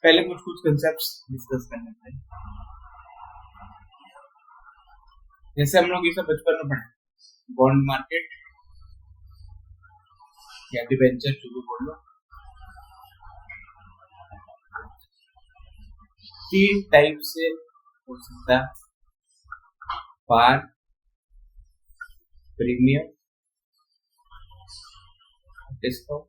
पहले कुछ concepts discuss कर लेते हैं। जैसे हम लोग ये सब बचपन में पढ़े, बॉन्ड मार्केट या डिबेंचर जो भी बोल लो, 3 टाइप से हो सकता है, पार, प्रीमियम, डिस्काउंट।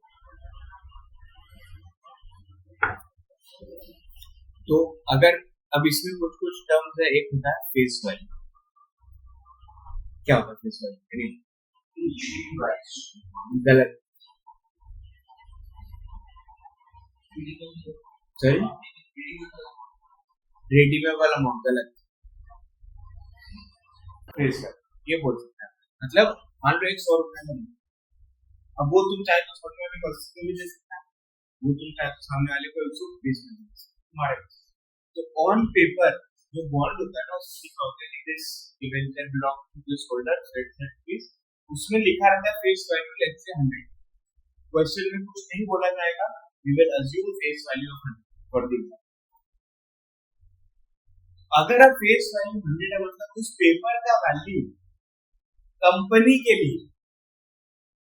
तो अगर अब इसमें कुछ टर्म्स है, एक होता है फेस वैल्यू। क्या होता है फेस वैल्यू? गलत, सही, रिडीमेबल अमाउंट, गलत। फेस वैल्यू ये बोल सकते हैं, मतलब मान लो 100 रुपए का, अब वो तुम चाहे तो 100 रुपए में 80 में भी दे सकते हैं, वो तुम चाहे तो सामने वाले को 120 में दे सकते हैं तुम्हारे पास। तो ऑन पेपर जो बॉन्ड होता है ना, उसमें लिखा होता है this debenture belong to this holder please, उसमें लिखा रहता है face value let's say 100। Question में कुछ नहीं बोला जाएगा, we will assume face value of 100 for the example. अगर अब फेस वैल्यू 100 है, मतलब उस पेपर का वैल्यू कंपनी के लिए,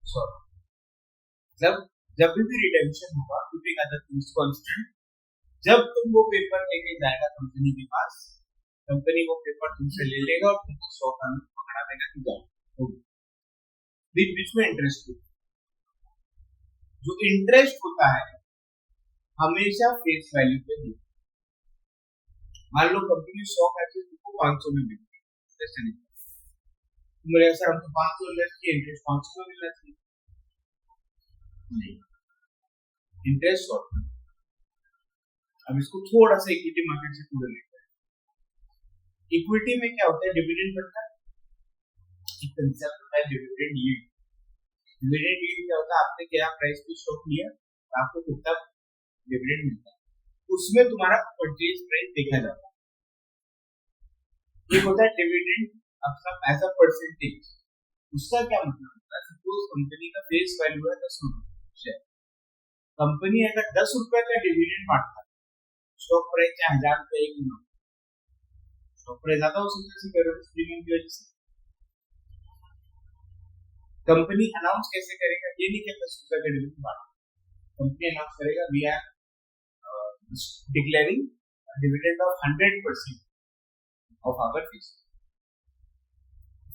मतलब जब भी रिडेम्पशन होगा, कीपिंग अदर थिंग्स कांस्टेंट, जब तुम वो पेपर लेके जाएगा कंपनी के पास, कंपनी वो पेपर तुमसे ले लेगा और तुमको 100 का नोट पकड़ा देगा कि जाओ। बीच बीच में इंटरेस्ट होता है, जो इंटरेस्ट होता है हमेशा फेस वैल्यू पे दे। मान लो कंपनी 100 का चीज तुमको 500 में मिलती है, मेरे ऐसा हमको 500 इन्वेस्ट किया, इंटरेस्ट 500 में मिलना चाहिए, नहीं, इंटरेस्ट होता है। अब इसको थोड़ा सा इक्विटी मार्केट से पूरा लेते हैं। इक्विटी में क्या होता है, डिविडेंड बनता है, एक कंसेप्ट होता है डिविडेंड यील्ड। डिविडेंड यील्ड क्या होता है, आपने क्या प्राइस पे स्टॉक लिया, आपको कितना डिविडेंड मिलता है, उसमें तुम्हारा परचेज प्राइस देखा जाता है। एक होता है डिविडेंड मतलब एज अ परसेंटेज। उसका क्या मतलब होता है, सपोज कंपनी का फेस वैल्यू है 10 रुपए शेयर, कंपनी अगर 10 रुपए का डिविडेंड बांटता है, स्टॉक प्राइस चाहे 1000 रुपए एक मिनट, स्टॉक प्राइस ज्यादा हो सकता है सिक्योरिटीज प्रीमियम की वजह से। कंपनी अनाउंस कैसे करेगा, ये नहीं कि 10 रुपए का डिविडेंड बांट, कंपनी अनाउंस करेगा we are declaring dividend of 100% of our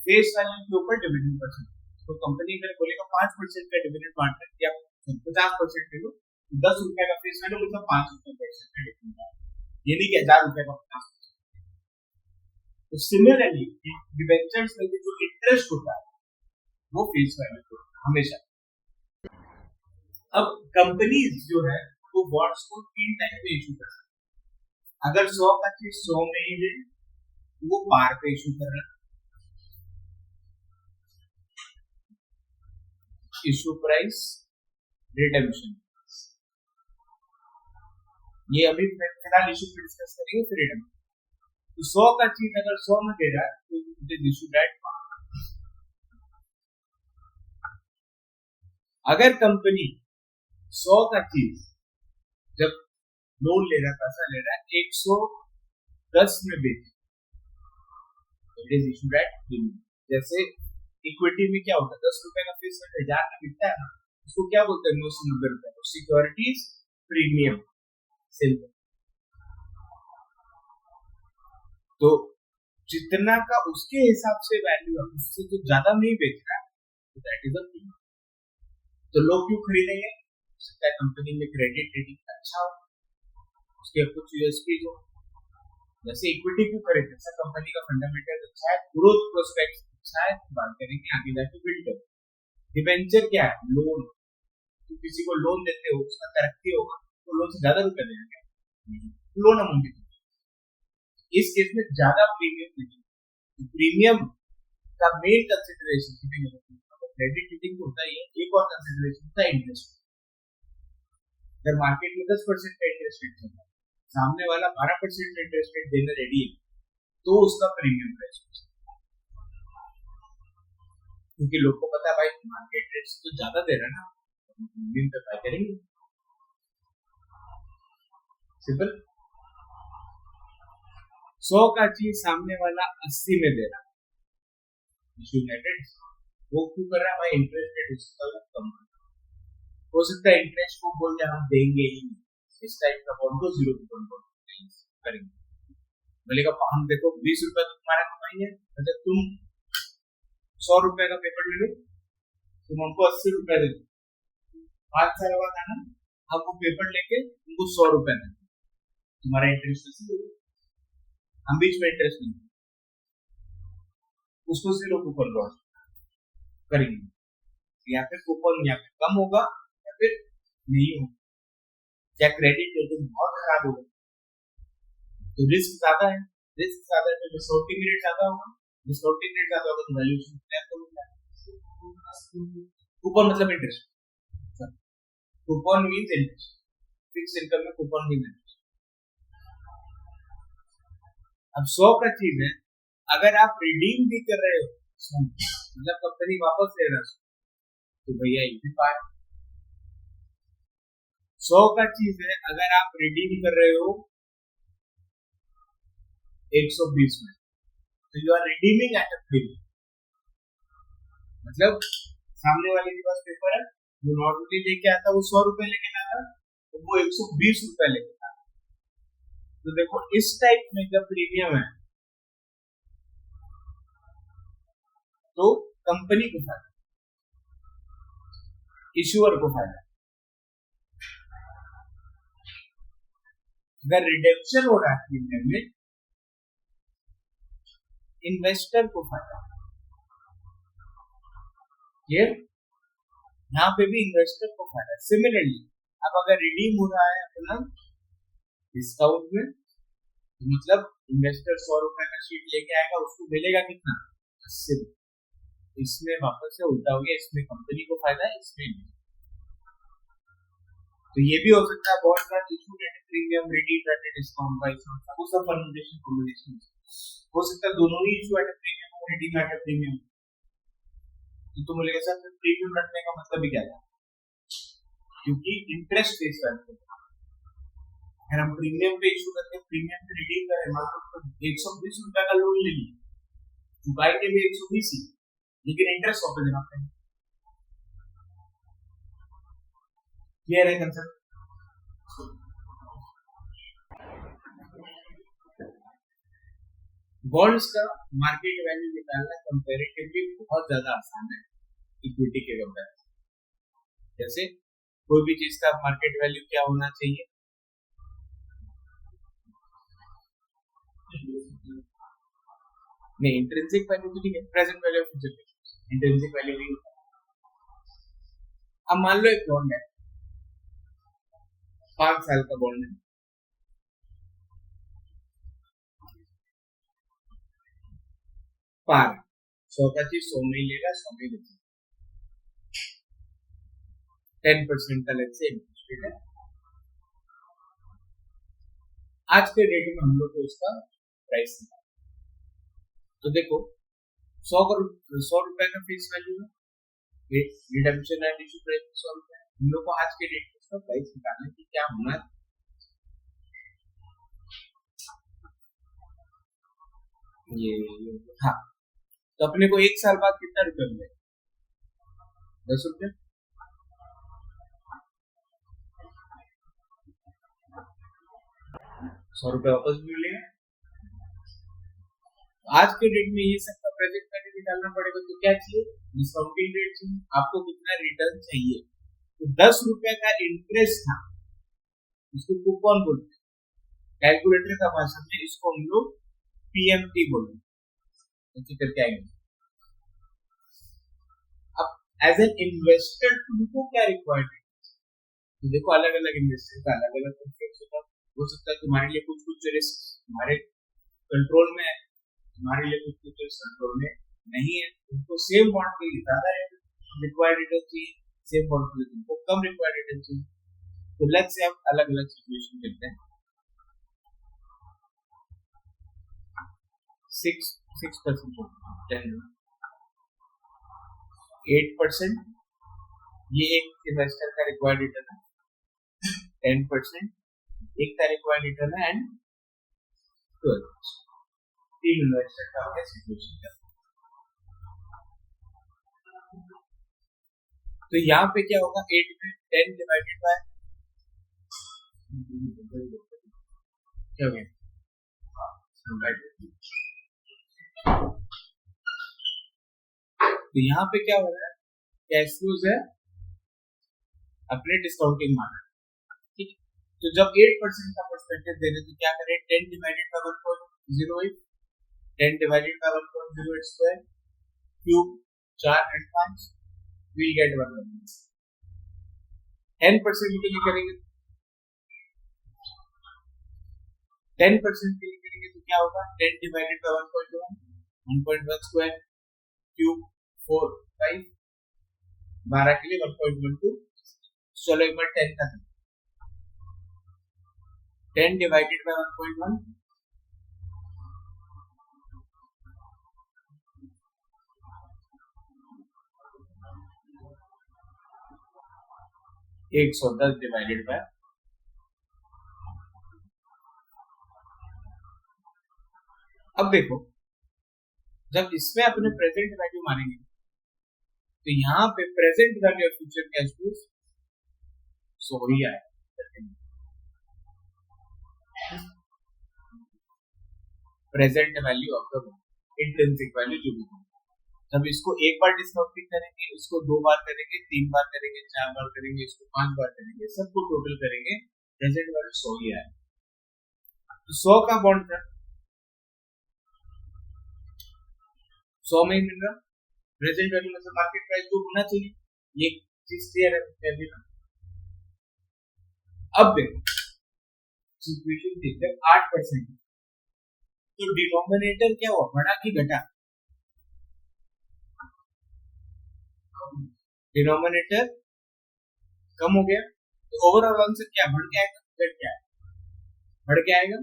face value के ऊपर डिविडेंड परसेंट। तो कंपनी अगर बोलेगा 5% का डिविडेंड बांटना है, या 50% दे दो, 10 रुपए का फेस वैल्यू मतलब 5 रुपए का डिविडेंड, ये नहीं कि 1000 रुपए का 50%। तो सिमिलरली डिबेंचर्स में जो इंटरेस्ट होता है वो फेस वैल्यू हमेशा। अब कंपनीज जो है वो बॉन्ड्स को 3 टाइप में इशू कर सकती है। अगर 100 का चीज 100 में ही है, वो पार पे इशू कर रहा है, इशू प्राइस, रिडेम्पशन। ये अभी फिलहाल इशू पे डिस्कस करेंगे, फिर रिडेम्पशन। तो 100 का चीज अगर 100 में दे रहा है तो it is issued at par. अगर कंपनी 100 का चीज जब लोन ले रहा है, पैसा ले रहा है, 110 में बेच, it is issued at premium. जैसे इक्विटी में क्या होता है, 10 रुपए का फेस वैल्यू 1000 में बिकता है ना, उसको क्या बोलते हैं, 990 रुपए, तो सिक्योरिटीज प्रीमियम सिंपल। तो जितना का उसके हिसाब से वैल्यू है, उससे जो ज्यादा नहीं बेच रहा है, तो दैट इज अ प्रीमियम। तो लोग क्यों खरीदेंगे, सकता है कंपनी में क्रेडिट रेटिंग अच्छा हो, उसके कुछ यूएसपी हो। जैसे इक्विटी क्यों खरीदते हैं, सर कंपनी का फंडामेंटल अच्छा है, ग्रोथ प्रोस्पेक्ट्स अच्छा है, तो बात करेंगे आगे जाके बिल्ड करें। डिबेंचर क्या है, लोन, तो किसी को लोन देते हो, उसका तरक्की होगा तो लोन से ज्यादा रुपए देंगे, लोन अमाउंट। इस केस में ज्यादा प्रीमियम देंगे। प्रीमियम का मेन कंसिडरेशन क्रेडिट रेटिंग होता है, एक और कंसिडरेशन होता है इंटरेस्ट। अगर मार्केट में 10% का इंटरेस्ट रेट चल रहा है, सामने वाला 12% इंटरेस्ट रेट देने रेडी है, तो उसका प्रीमियम प्राइस हो सकता है, क्योंकि लोग को पता है भाई मार्केट रेट तो ज्यादा दे रहा है ना, प्रीमियम पे बाय करेंगे। सिंपल। 100 का चीज सामने वाला 80 में दे रहा है, वो क्यों कर रहा है भाई? इंटरेस्ट रेट उसका कम हो सकता है, इंटरेस्ट को बोल दे हम देंगे ही नहीं, इस टाइप का बॉन्ड को जीरो कूपन बॉन्ड करेंगे। बोलेगा हम देखो 20 रुपए तो तुम्हारा कमाई है, अच्छा तुम 100 रुपए का पेपर ले लो, तुम हमको 80 रुपए दे दो, 5 साल बाद आना हम वो पेपर लेके तुमको 100 रुपए देंगे, तुम्हारा इंटरेस्ट वैसे हम बीच में इंटरेस्ट नहीं, उसको जीरो कूपन लॉस करेंगे, या फिर कूपन या फिर कम होगा या फिर नहीं होगा, या क्रेडिट रेटिंग बहुत खराब होगा, तो रिस्क ज्यादा है, रिस्क ज्यादा है तो डिस्काउंटिंग रेट ज्यादा होगा, डिस्काउंटिंग रेट ज्यादा होगा तो वैल्यूएशन फ्लैट होगा। कूपन मतलब interest, coupon means interest, fix income में कूपन मींस इंटरेस्ट। अब 100 का चीज है, अगर आप रिडीम भी कर रहे हो मतलब कंपनी वापस ले रहा है तो भैया ये भी पार। 100 का चीज है, अगर आप रिडीम कर रहे हो 120 में तो you are redeeming at a premium, मतलब सामने वाले के पास पेपर है, वो नॉर्मली लेके आता वो 100 रुपए लेके आता तो वो 120 रुपए लेके आता। तो देखो इस टाइप में जब प्रीमियम है तो कंपनी को फायदा, इश्यूअर को फायदा। अगर रिडेम्पशन हो रहा है प्रीमियम में, इन्वेस्टर को फायदा। क्लियर? यहाँ पे भी इन्वेस्टर को फायदा। सिमिलरली अब अगर रिडीम हो रहा है अपना डिस्काउंट में, तो मतलब इन्वेस्टर 100 रुपए का शीट लेके आएगा, उसको मिलेगा कितना? 80 रुपए। इसमें वापस से उल्टा हो गया, इसमें कंपनी को फायदा है, इसमें तो ये भी हो सकता है बहुत सारा issue at premium, redeem at discount price, वो सब परमुटेशन कॉम्बिनेशन हो सकता है, दोनों ही इशू एट प्रीमियम और रिडीम एट प्रीमियम। तो तुम बोलेगा सर प्रीमियम रखने का मतलब ही क्या है? क्योंकि इंटरेस्ट फेस करते हैं, अगर हम प्रीमियम पे इशू करते हैं, प्रीमियम पे रिडीम करें, मतलब 120 रुपए का लोन ले लिया, चुकाई के लिए 120 ही, लेकिन इंटरेस्ट वापस देना पड़ेगा। क्लियर है कंसेप्ट? बॉन्ड्स का मार्केट वैल्यू निकालना कंपैरेटिवली बहुत ज्यादा आसान है इक्विटी के कंपैरिजन। जैसे कोई भी चीज का मार्केट वैल्यू क्या होना चाहिए? नहीं, इंट्रिंसिक वैल्यू तो ठीक है, present value of future, intrinsic value नहीं होता। अब मान लो एक बॉन्ड है, 5 साल का बॉन्ड है, पार 100 का चीज 100 में ही लेगा, 100 में बेचेगा, 10% का लेट से इंटरेस्ट रेट है। आज के डेट में हम लोग को इसका प्राइस निकालना, तो देखो 100 रुपए का फिक्स वैल्यू है, रिडेम्पशन एंड इशू प्राइस 100 रुपए है, हम लोग को आज के डेट में इसका प्राइस निकालना है कि क्या होना है। ये हाँ, तो अपने को 1 साल बाद कितना रुपए मिलेगा? 10 रुपए। ₹100 वापस मिलेगा। आज के डेट में ये सबका प्रेजेंट वैल्यू निकालना पड़ेगा, तो क्या चाहिए? डिस्काउंटिंग रेट चाहिए, आपको कितना रिटर्न चाहिए? तो 10 रुपए का इंटरेस्ट था, इसको कूपन बोलते हैं, कैलकुलेटर का भाषा में इसको हम लोग पीएमटी बोलते हैं, ऐसे करके आएंगे। अब एज एन इन्वेस्टर तुमको क्या रिक्वायर्ड है? तो देखो अलग अलग इन्वेस्टर का अलग अलग प्रेफरेंस होता है, हो सकता है तुम्हारे लिए कुछ रिस्क तुम्हारे कंट्रोल में है, तुम्हारे लिए कुछ रिस्क कंट्रोल में नहीं है, तुमको सेम बॉन्ड के लिए ज्यादा रिक्वायर्ड रिटर्न चाहिए, सेम बॉन्ड के लिए तुमको कम रिक्वायर्ड रिटर्न चाहिए। तो लेट्स से हम अलग अलग सिचुएशन लेते हैं। 6% 8%, ये एक इन्वेस्टर का रिक्वायर्ड रिटर्न है, 10%, एक था रिक्वायर्ड रिटर्न है एंड 12 तीन इन्वेस्टर का है सिचुएशन का। तो यहाँ पे क्या होगा 8 में 10 डिवाइडेड बाय क्या हो गया तो यहाँ पे क्या हो रहा है कैश फ्लोज है अपने डिस्काउंटिंग माना ठीक है। तो जब 8% का परसेंटेज दे रहे तो क्या करें 10 divided by 1.08 10 divided by 1.08 square cube 4 and 5 we'll get 1 10% के लिए करेंगे 10% के लिए करेंगे तो क्या होगा 10 डिवाइडेड बाय 1.1 स्क्वायर क्यूब 4 5 12 के लिए 1.12 चलो एक बार 10 का 10 डिवाइडेड बाय 1.1 110 डिवाइडेड बाय अब देखो जब इसमें अपने प्रेजेंट वैल्यू मानेंगे तो यहाँ पे present value of future cash flows सो ही आएगा present value of the intrinsic value जो भी जब इसको एक बार डिस्काउंटिंग करेंगे इसको 2 बार करेंगे 3 बार करेंगे 4 बार करेंगे इसको 5 बार करेंगे सबको टोटल करेंगे प्रेजेंट वैल्यू 100 ही आएगा। तो 100 का बॉन्ड था 100 में ही मिल रहा प्रेजेंट वैल्यू में से मार्केट प्राइस जो होना चाहिए ये चीज क्लियर है अभी ना। अब देखो सिचुएशन देखते हैं 8% तो डिनोमिनेटर क्या हुआ बढ़ा कि घटा डिनोमिनेटर कम हो गया तो ओवरऑल आंसर क्या बढ़ के आएगा घट के आएगा बढ़ के आएगा।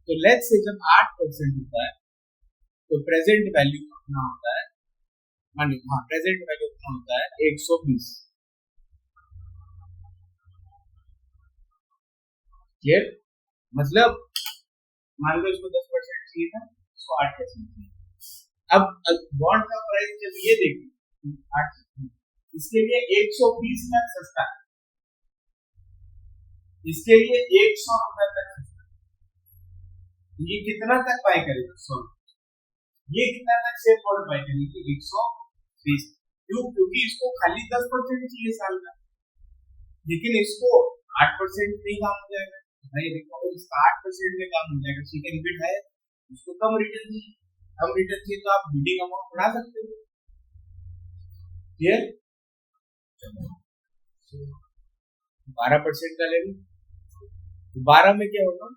तो लेट्स से जब 8% होता है तो प्रेजेंट वैल्यू अपना होता है मानिए हाँ प्रेजेंट वैल्यू अपना होता है 120 क्लियर मतलब मान लो इसको 10% चाहिए था इसको 8% चाहिए। अब बॉन्ड का प्राइस जब ये देखिए 8 इसके लिए 120 तक सस्ता है इसके लिए 100 रुपए तक सस्ता ये कितना तक बाय करेगा 100 ये कितना तक सेम बॉन्ड बाय करेगी 120 क्योंकि इसको खाली 10% चाहिए साल का लेकिन इसको 8% नहीं काम हो जाएगा भाई देखो इसका 8% में काम हो जाएगा सेकंड बिड है उसको कम रिटर्न चाहिए तो आप बिडिंग अमाउंट बढ़ा सकते हो क्लियर 12% का लेंगे तो 12 में क्या होगा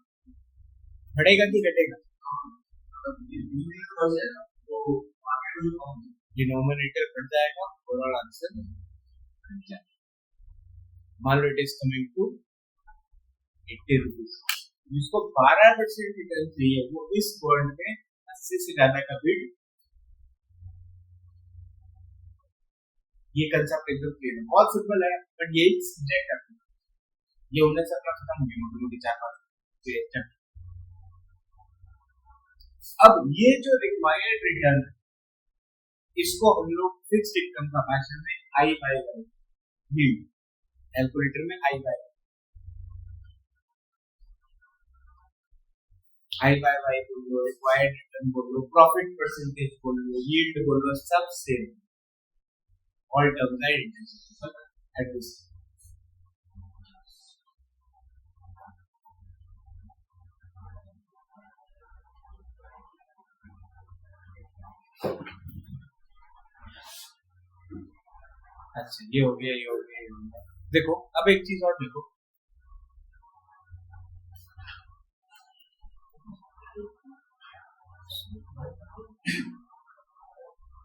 बढ़ेगा कि घटेगा डिनोमिनेटर बढ़ जाएगा ओवरऑल आंसर मान लो it is coming to 80 rupees जिसको 12% रिटर्न चाहिए वो इस बॉन्ड में 80 से ज्यादा का बिड ये कंसेप्ट एकदम क्लियर है बहुत सिंपल है बट यही सब्जेक्ट है ये 19 अपना खत्म हो गया मोटी 4-5 अब ये जो रिक्वायर्ड रिटर्न इसको हम लोग फिक्स्ड इनकम का भाषा में आई बाय वी कैलकुलेटर में आई बाय वाई बोल लो रिक्वायर्ड रिटर्न बोल लो प्रॉफिट परसेंटेज बोल लो यील्ड बोल लो सब same all terms are interchangeable at this अच्छा ये हो गया देखो अब एक चीज और देखो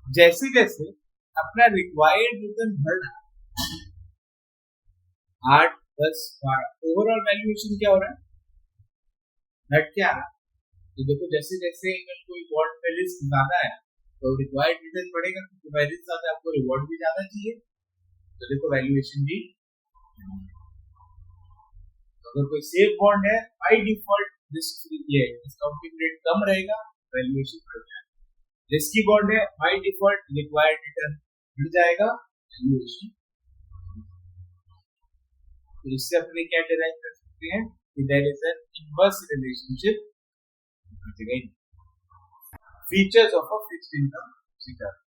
जैसे जैसे अपना रिक्वायर्ड रिटर्न बढ़ रहा 8 10 12 ओवरऑल वैल्यूएशन क्या हो रहा है घट क्या रहा तो देखो जैसे जैसे अगर कोई बॉन्ड पे रिस्क ज्यादा है तो रिक्वायर्ड रिटर्न बढ़ेगा क्योंकि रिस्क ज्यादा आपको रिवॉर्ड भी ज्यादा चाहिए तो देखो वैल्यूएशन भी अगर कोई सेफ बॉन्ड है बाय डिफॉल्ट रिस्क ये डिस्काउंटिंग रेट कम रहेगा, वैल्यूएशन बढ़ जाएगा। रिस्की बॉन्ड है बाय डिफॉल्ट रिक्वायर्ड रिटर्न बढ़ जाएगा, वैल्यूएशन। तो इससे अपने क्या डिराइव कर सकते हैं कि there is an inverse relationship. Features of a fixed income security.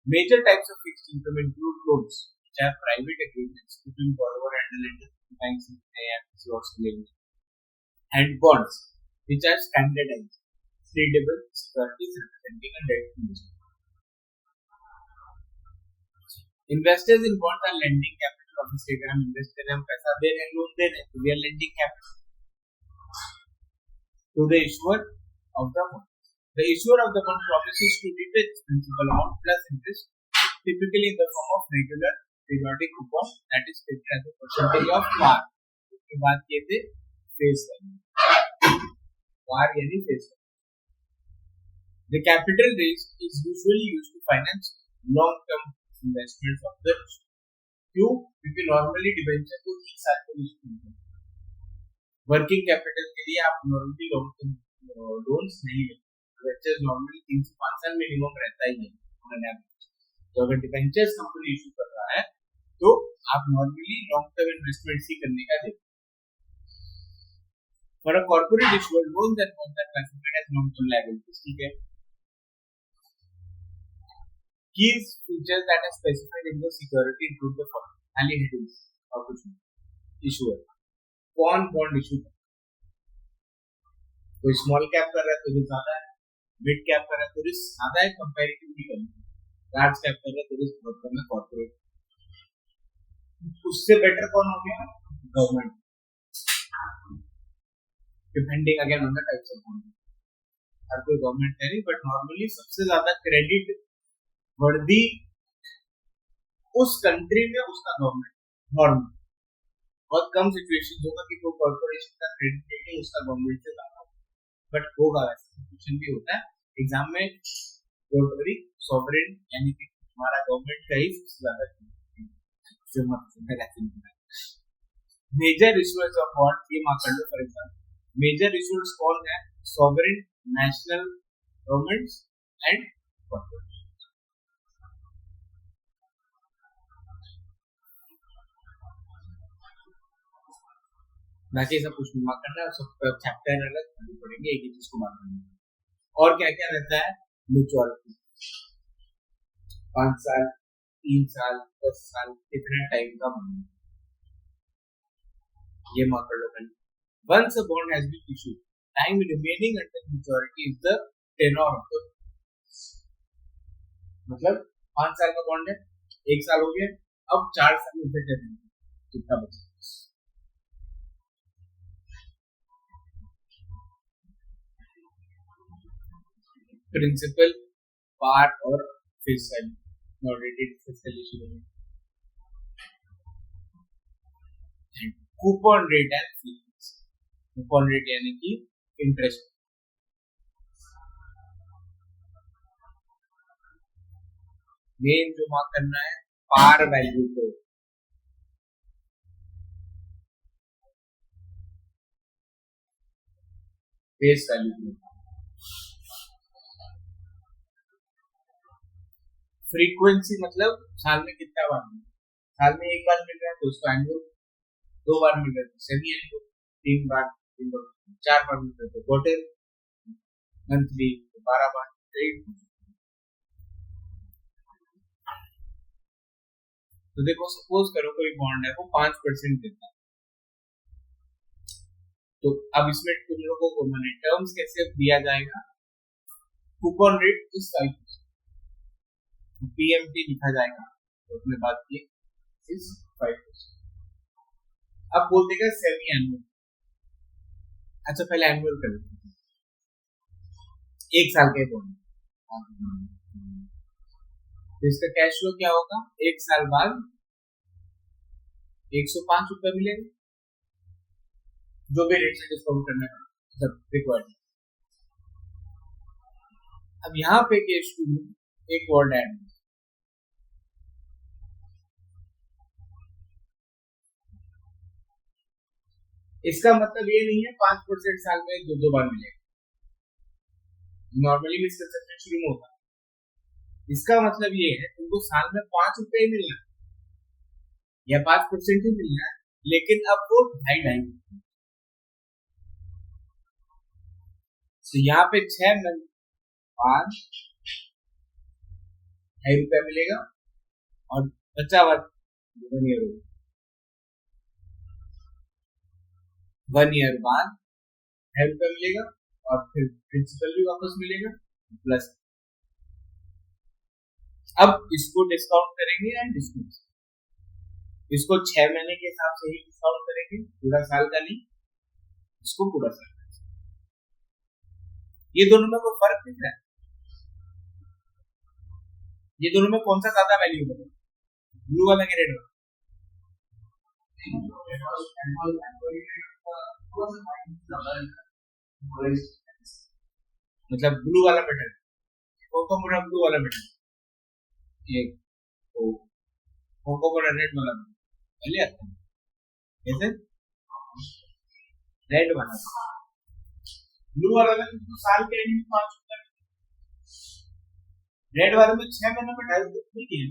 Major types of fixed income include loans, which are private agreements between borrower and the lender, banks and lenders, and bonds, which are standardized, tradable securities representing a debt instrument. Investors in bonds are lending capital. Obviously, अगर हम invest कर रहे हैं, हम पैसा दे रहे हैं, loan दे रहे हैं, तो we are lending capital to the issuer of the bond. The issuer of the bond promises to repay its principal amount plus interest, typically in the form of regular periodic coupon that is taken as a percentage of par. इसके बाद ये थे face value, par यानी face value. The capital raised is usually used to finance long-term investments of the issuer. क्यों? क्योंकि normally debenture को 3 साल के लिए यूज करते हैं. वर्किंग कैपिटल के लिए आप नॉर्मली लॉन्ग टर्म लोन्स नहीं लेते. डिबेंचर्स नॉर्मली 3 से 5 साल मिनिमम रहता ही है. तो अगर डिबेंचर्स कंपनी इशू कर रहा है तो आप नॉर्मली लॉन्ग टर्म इन्वेस्टमेंट ही करने का देखते. For a corporate issuer, loans and bonds are classified as long-term liabilities. ठीक है. Key features that are specified in the security include the following headings or कुछ issuer. कौन बॉन्ड इशू कर? कोई small cap कर रहा है तो रिस्क ज्यादा है, मिड कैप कर रहा है तो रिस्क ज्यादा है कंपैरेटिवली कम, लार्ज कैप कर रहा है तो रिस्क बहुत कम है कॉर्पोरेट. उससे बेटर कौन हो गया? Government. Depending again on the types of bond. हर कोई गवर्नमेंट नहीं, बट नॉर्मली सबसे ज्यादा क्रेडिट वर्दी उस कंट्री में उसका गवर्नमेंट. नॉर्मल बहुत कम सिचुएशन होगा कि कोई कॉर्पोरेशन का क्रेडिट रेटिंग उसका गवर्नमेंट से ज्यादा हो, बट होगा वैसे सिचुएशन भी होता है. एग्जाम में गवर्नमेंट सॉवरेन यानी कि हमारा गवर्नमेंट का ही सबसे ज्यादा जो मतलब मेजर इशूअर्स ऑफ बॉन्ड ये मार्क कर लो. फॉर एग्जांपल मेजर इशूअर्स कौन है? Sovereign, national governments and corporate. बाकी सब कुछ मार्क करना है, सब चैप्टर अलग पढ़ेंगे, एक ही चीज को मार्क करना है. और क्या क्या रहता है? मैच्योरिटी 5 साल, 3 साल, 10 साल, कितने टाइम का बॉन्ड, ये मार्क कर लो. Once a bond has been issued, time remaining until maturity is the tenor of the मतलब 5 साल का बॉन्ड है, 1 साल हो गया, अब 4 साल में फिर कितना बचा? प्रिंसिपल, पार और फेस वैल्यू, नॉर्डेटेड फिस्कल इशू में. Coupon rate and fees. Coupon rate यानी कि इंटरेस्ट. मेन जो मार्क करना है पार वैल्यू को. फेस वैल्यू को. फ्रीक्वेंसी मतलब साल में कितना बार मिल, साल में 1 बार मिल रहा है तो उसको एनुअल, 2 बार मिल रहा है तो सेमी एनुअल, 3 बार 4 बार मिल रहा है तो क्वार्टर, मंथली 12 बार. तो देखो सपोज करो कोई बॉन्ड है वो 5% देता है, तो अब इसमें तुम लोगों को मैंने टर्म्स कैसे दिया जाएगा? कूपन रेट इस 5%, पीएमटी लिखा जाएगा, तो उसमें बात की इस 5%. अब बोल देगा सेमी एनुअल. अच्छा पहले एनुअल कर लेते हैं. 1 साल के बॉन्ड, तो इसका कैश फ्लो क्या होगा? 1 साल बाद 105 रुपए मिलेंगे, जो भी रेट से डिस्काउंट करना है सब रिक्वायर्ड. अब यहाँ पे केस 2 एक वर्ड ऐड, इसका मतलब ये नहीं है 5% साल में दो बार मिलेगा, नॉर्मली मिसकंसेप्शन शुरू में होता है। इसका मतलब ये है तुमको साल में 5 रुपए ही मिलना है या 5% ही मिलना है, लेकिन अब वो 2.5 तो यहाँ पे 6 में 5 2.5 रुपया मिलेगा और बचा हुआ 1 ईयर होगा, 1 ईयर बाद 2.5 रुपया मिलेगा और फिर प्रिंसिपल भी वापस मिलेगा प्लस। अब इसको डिस्काउंट करेंगे एंड इसको 6 महीने के हिसाब से ही डिस्काउंट करेंगे, पूरा साल का नहीं, इसको पूरा साल का। ये दोनों में कोई फर्क दिख रहा है? ये दोनों में कौन सा ज्यादा वैल्यू है, ब्लू वाला कि रेड वाला? मतलब ब्लू वाला बेटर, कोको मोरा ब्लू वाला बेटर, ये कोको मोरा रेड वाला पहले आता है, कैसे रेड वाला, ब्लू वाला में तो साल के एंड में 5 रुपए, रेड वाले में 6 महीने में 2.5 रुपए की है,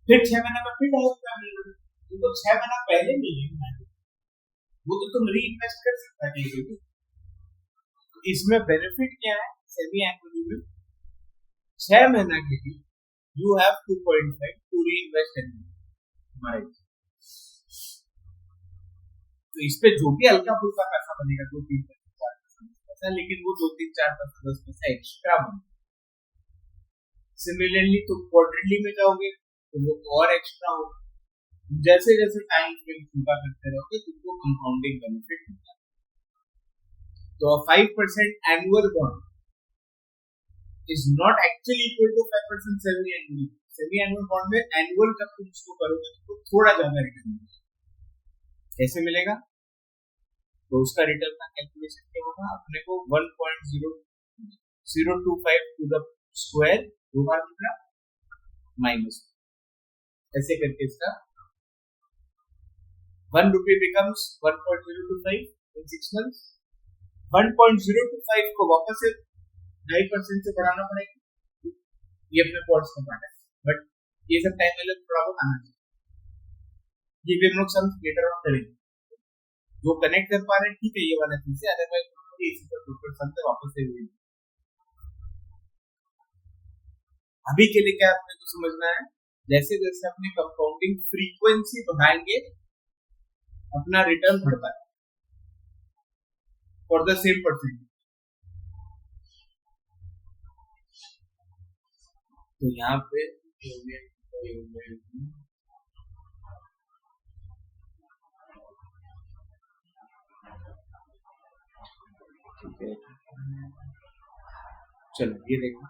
फिर 6 महीने में फिर 2.5 रुपए मिलेगा, तो 6 महीना पहले मिलेगा, वो तो तुम री इन्वेस्ट कर सकता है। तो इसमें बेनिफिट क्या है सेमी एनुअली में, 6 महीना के लिए you have 2.5 to reinvest annually. तो इस पे जो भी हल्का फुल्का पैसा बनेगा 2-3-4% पैसा, लेकिन वो 2-3-4-5-10 पैसा एक्स्ट्रा बनेगा। सिमिलरली तुम क्वार्टरली में जाओगे तो वो और एक्स्ट्रा होगा, जैसे जैसे टाइम फ्रेम पूरा करते रहोगे तुमको कंपाउंडिंग बेनिफिट मिलता है। तो 5% annual bond is not actually equal to 5% semi annual. Semi annual bond में एनुअल जब तुम इसको करोगे तो थोड़ा ज्यादा रिटर्न मिलेगा। कैसे मिलेगा? तो उसका रिटर्न का कैलकुलेशन क्या होगा, अपने को 1.0025 टू द स्क्वायर दो बार कितना माइनस, ऐसे करके इसका 1 रुपये बिकम्स 1.025 in 6 months। 1.025 को वापस से 2.5% से बढ़ाना पड़ेगा, ये अपने कोर्स का पार्ट है, बट ये सब टाइम में थोड़ा बहुत आना चाहिए, ये भी हम लोग सब लेटर ऑन करेंगे। जो कनेक्ट कर पा रहे हैं ठीक है, ये वाला चीज है, अदरवाइज इसी पर टोटल सम से वापस से हुई। अभी के लिए क्या आपने को समझना है, जैसे जैसे अपनी कंपाउंडिंग फ्रीक्वेंसी बढ़ाएंगे अपना रिटर्न बढ़ता है फॉर द सेम परसेंट। तो यहाँ पे चलो ये देखो,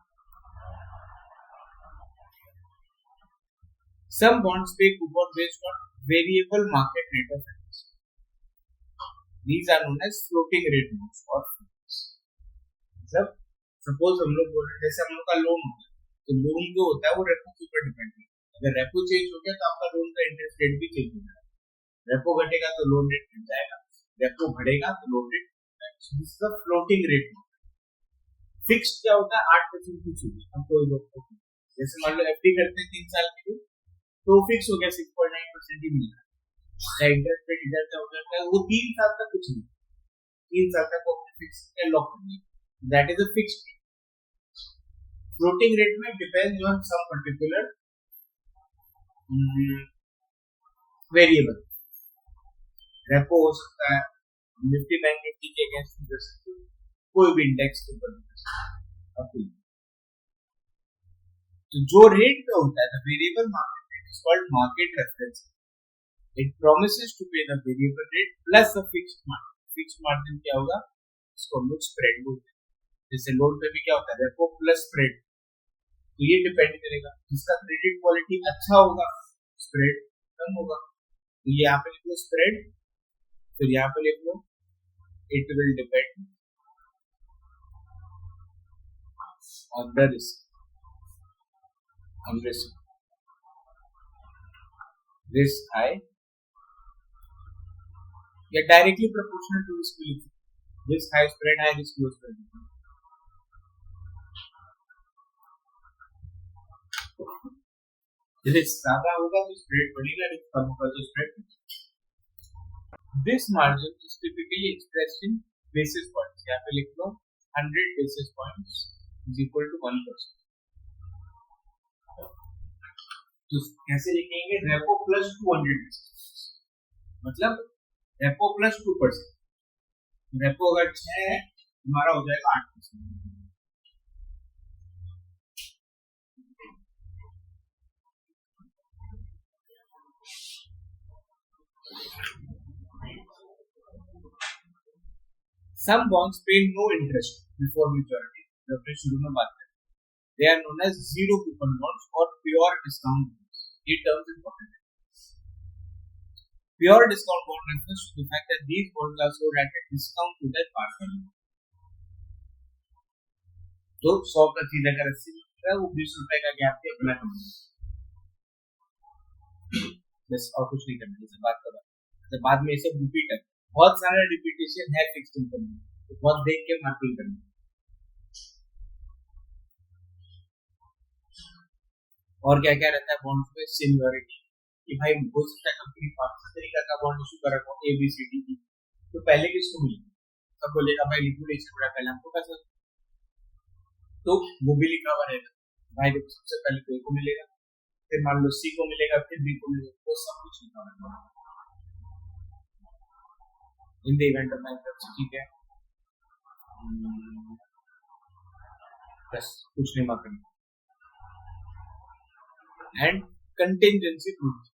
some bonds pay coupon based on variable market rate of interest. These are known as floating rate bonds or floats। मतलब सपोज हम लोग बोल रहे हैं जैसे हम लोग का लोन होता है, तो लोन जो होता है वो रेपो के ऊपर डिपेंड है। अगर रेपो चेंज हो गया तो आपका लोन का इंटरेस्ट रेट भी चेंज हो जाएगा, रेपो घटेगा तो लोन रेट घट जाएगा, रेपो बढ़ेगा तो लोन रेट घटेगा। This is a floating rate. Fixed क्या होता है 8% कुछ होगी, हम कोई लोग जैसे मान लो एफडी करते हैं 3 साल के लिए तो फिक्स हो गया 6.9% ही मिल रहा है, इंटरेस्ट रेट इधर का उधर का, वो 3 साल तक कुछ नहीं, 3 साल तक वो फिक्स है, लॉक कर दिया, that is a fixed rate. Floating rate में depends on some particular variable, repo हो सकता है, निफ्टी बैंक निफ्टी के अगेंस्ट कर सकते हो, कोई भी इंडेक्स के ऊपर कर सकते हो। तो जो रेट पे होता है variable market is called market reference। It promises to pay the variable rate plus a fixed margin। Fixed margin क्या होगा, इसको हम लोग स्प्रेड बोलते हैं। जैसे लोन पे भी क्या होता है रेपो प्लस स्प्रेड, तो ये डिपेंड करेगा, जिसका क्रेडिट क्वालिटी अच्छा होगा स्प्रेड कम होगा। तो यहाँ पे लिख लो स्प्रेड, फिर यहाँ पे लिख लो it will depend on the risk, risk high या डायरेक्टली प्रोपोर्शनल टू रिस्क भी लिख सकते हैं, risk high spread high risk low spread. Risk ज्यादा होगा तो स्प्रेड बढ़ेगा, रिस्क कम होगा तो spread. This margin is typically expressed in basis points, यहाँ पे लिख लो 100 basis points is equal to 1%। तो कैसे लिखेंगे, रेपो प्लस 200, मतलब रेपो प्लस 2%। रेपो अगर 6 है हमारा हो जाएगा 8%। Some bonds pay no interest before maturity, जो अपने शुरू में बात करें। They are known as zero coupon bonds or pure discount bonds. ये terms important है। Pure discount bond refers to the fact that these bonds are sold at a discount to their par value. तो 100 का चीज अगर 80 में मिल रहा है, वो 20 रुपए का गैप पे अपना कमाएगा। बस और कुछ नहीं करना, जैसे बात कर रहा है। बाद में ये सब रिपीट है, बहुत सारा रिपीटेशन है फिक्स्ड इनकम में, तो बहुत देख के मार्किंग करना। और क्या क्या रहता है बॉन्ड्स में, सीनियरिटी, कि भाई हो सकता है कंपनी 5 तरीका का बॉन्ड इशू कर रखा हो ABCD, तो पहले किसको मिलेगा, सब बोलेगा भाई लिक्विडेशन बड़ा पहले हमको कैसे, तो वो भी लिखा हुआ रहेगा भाई देखो सबसे पहले तो A को मिलेगा, फिर मान लो C को मिलेगा, फिर B को मिलेगा, वो सब कुछ लिखा हुआ है। In the event of bankruptcy, ठीक है, बस कुछ नहीं मार्क करना। एंड कंटिंजेंसी प्रूफ,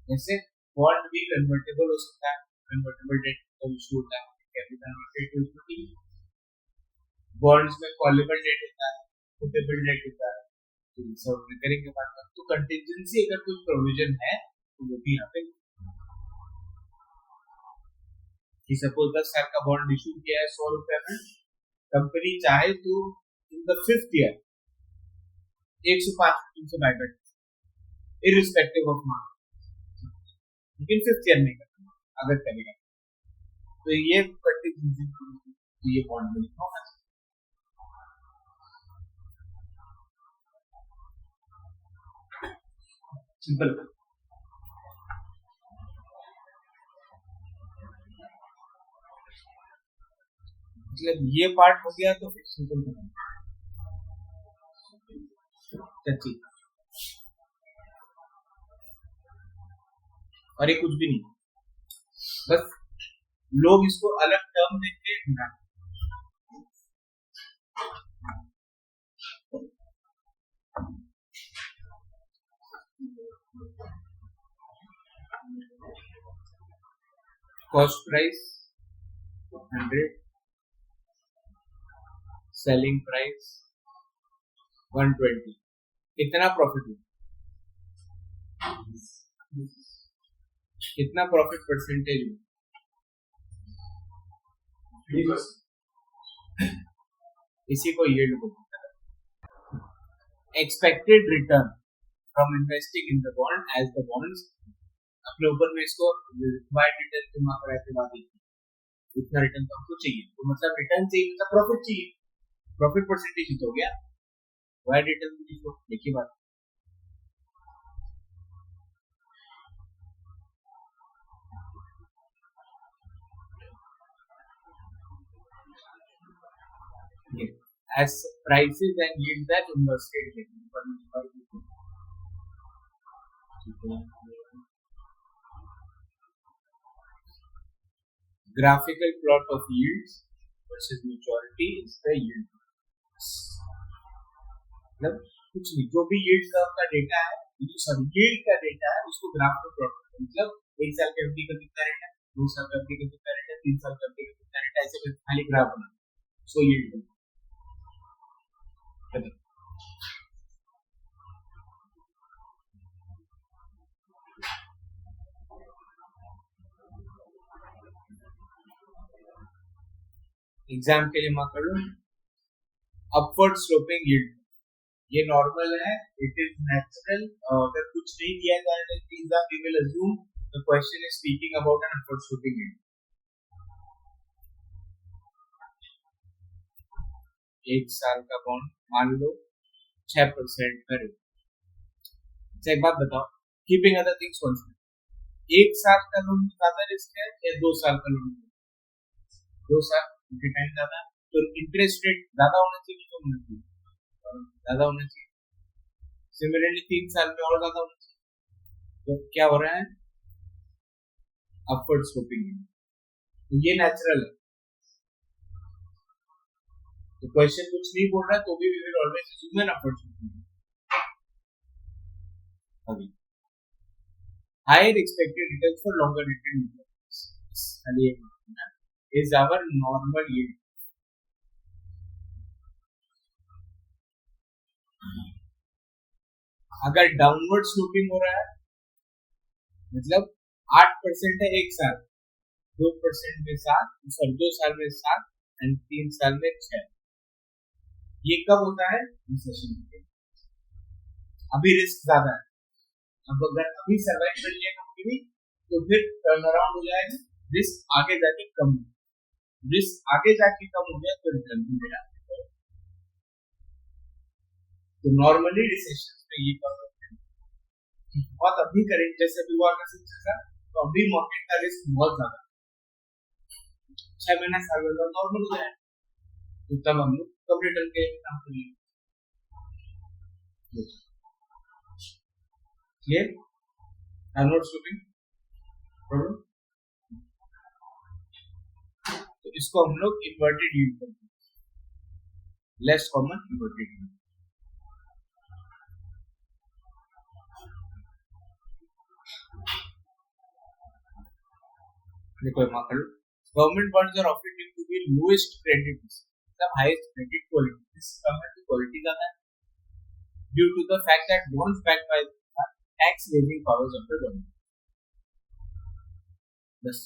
जैसे बॉन्ड भी कन्वर्टेबल हो सकता है, कन्वर्टेबल डेट का इशू होता है, capital market to equity. Bonds में कॉलेबल डेट होता है, पुटेबल डेट होता है, तो ये सब करेंगे बात में। तो कंटिंजेंसी अगर कुछ प्रोविजन है तो वो भी यहाँ पे, कि सपोज 10 साल का बॉन्ड इशू किया है 100 रुपए में, कंपनी चाहे तो इन द 5th ईयर 105 से बाय कर, इररिस्पेक्टिव ऑफ मार्केट, लेकिन 5th ईयर नहीं करना अगर करेगा, तो ये कंटिंजेंसी, तो ये बॉन्ड में लिखा होगा। सिंपल। मतलब ये पार्ट हो गया तो फिर सिंपल करना। और ये कुछ भी नहीं, बस लोग इसको अलग टर्म देते हैं। कॉस्ट प्राइस 100, सेलिंग प्राइस 120, कितना प्रॉफिट हुआ, कितना प्रॉफिट परसेंटेज हुआ, इसी को यील्ड बोलते हैं। Expected return from investing in the bond as the bonds, अपने ऊपर में इसको रिक्वायर्ड रिटर्न जमा कराए के बाद इतना रिटर्न तो हमको चाहिए, तो मतलब रिटर्न चाहिए मतलब प्रॉफिट चाहिए, प्रॉफिट परसेंटेज ही तो हो गया, रिक्वायर्ड रिटर्न की तो देखिए बात। As prices and yields are inversely related. Graphical plot of yields versus maturity is the yield. मतलब कुछ नहीं, जो भी yield curve का डेटा है, सॉरी yield का डेटा है, उसको ग्राफ में प्लॉट करते हैं। मतलब 1 साल के अवधि का कितना रेट है, 2 साल के अवधि का कितना रेट है, 3 साल के अवधि का कितना रेट है, ऐसे करके खाली ग्राफ बना, सो yield। एग्जाम के लिए मार्क कर लो, अपवर्ड स्लोपिंग यील्ड, ये नॉर्मल है, इट इज नेचुरल। अगर कुछ नहीं दिया जाए तो exam we will assume the question is speaking about an upward sloping yield, एक साल का बॉन्ड मान लो 6% का रेट। अच्छा एक बात बताओ, कीपिंग अदर थिंग्स कांस्टेंट, एक साल का लोन ज्यादा रिस्क है या 2 साल का लोन? 2 साल, क्योंकि टाइम ज्यादा है, तो इंटरेस्ट रेट ज्यादा होना चाहिए, कम होना चाहिए? ज्यादा होना चाहिए। सिमिलरली 3 साल में और ज्यादा होना चाहिए। तो क्या हो रहा है, अपवर्ड स्लोपिंग है, तो ये नेचुरल है। तो क्वेश्चन कुछ नहीं बोल रहा है तो भी we will always assume an upward sloping. अभी higher expected returns for longer dated investments is our normal yield. अगर डाउनवर्ड स्लोपिंग हो रहा है मतलब 8% है एक साल, 2% में 7, सॉरी 2 साल में 7 एंड 3 साल में 6, ये कब होता है, रिसेशन में। अभी रिस्क ज्यादा है, अब अगर अभी सर्वाइव कर लिया कंपनी तो फिर टर्न अराउंड हो जाएगा, रिस्क आगे जाके कम, रिस्क आगे जाके कम हो गया तो रिटर्न भी मेरा। तो नॉर्मली रिसेशन में ये कम होता है, बहुत अभी करेंट जैसे अभी हुआ का सिचुएशन, तो अभी मार्केट का रिस्क बहुत ज्यादा, 6 महीना साल भर नॉर्मल हो जाए तो तब हम लोग कम रिटर्न के काम करेंगे। क्लियर? डाउनवर्ड स्लोपिंग प्रॉब्लम, तो इसको हम लोग इन्वर्टेड यील्ड करते हैं, लेस कॉमन इन्वर्टेड यील्ड। देखो मां कर लो, government bonds are often due to be lowest credit risk, मतलब हाईएस्ट क्रेडिट क्वालिटी, रिस्क कम है तो क्वालिटी ज्यादा है, due to the fact that bonds backed by tax raising powers of the government। बस